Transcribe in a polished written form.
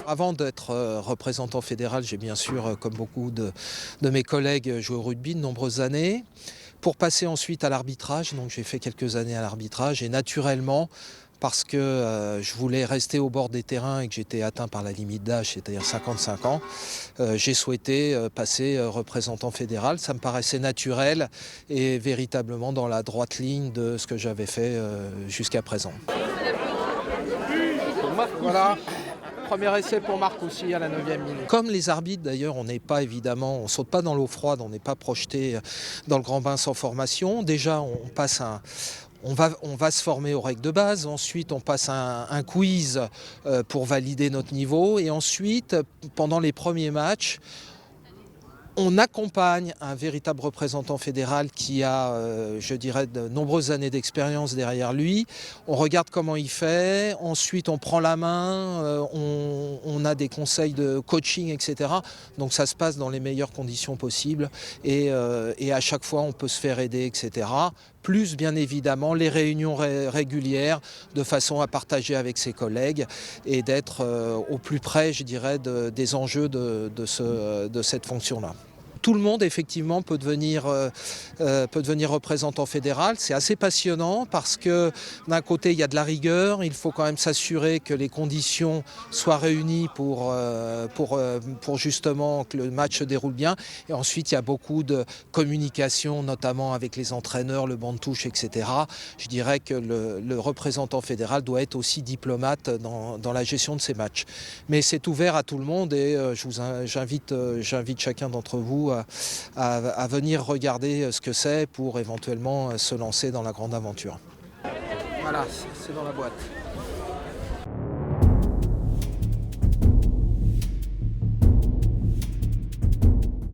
Avant d'être représentant fédéral, j'ai bien sûr, comme beaucoup de mes collègues, joué au rugby de nombreuses années. Pour passer ensuite à l'arbitrage, donc j'ai fait quelques années à l'arbitrage et naturellement, parce que je voulais rester au bord des terrains et que j'étais atteint par la limite d'âge, c'est-à-dire 55 ans, j'ai souhaité passer représentant fédéral. Ça me paraissait naturel et véritablement dans la droite ligne de ce que j'avais fait jusqu'à présent. Voilà. Premier essai pour Marcoussis à la 9e minute. Comme les arbitres d'ailleurs, on n'est pas évidemment, on saute pas dans l'eau froide, on n'est pas projeté dans le grand bain sans formation. Déjà, on va se former aux règles de base, ensuite on passe un quiz pour valider notre niveau et ensuite, pendant les premiers matchs, on accompagne un véritable représentant fédéral qui a, je dirais, de nombreuses années d'expérience derrière lui. On regarde comment il fait, ensuite on prend la main, on a des conseils de coaching, etc. Donc ça se passe dans les meilleures conditions possibles et à chaque fois on peut se faire aider, etc. Plus bien évidemment les réunions régulières de façon à partager avec ses collègues et d'être au plus près, je dirais, des enjeux de cette fonction-là. Tout le monde, effectivement, peut devenir représentant fédéral. C'est assez passionnant parce que d'un côté, il y a de la rigueur. Il faut quand même s'assurer que les conditions soient réunies pour justement que le match se déroule bien. Et ensuite, il y a beaucoup de communication, notamment avec les entraîneurs, le banc de touche, etc. Je dirais que le représentant fédéral doit être aussi diplomate dans la gestion de ces matchs. Mais c'est ouvert à tout le monde et j'invite chacun d'entre vous à venir regarder ce que c'est pour éventuellement se lancer dans la grande aventure. Voilà, c'est dans la boîte.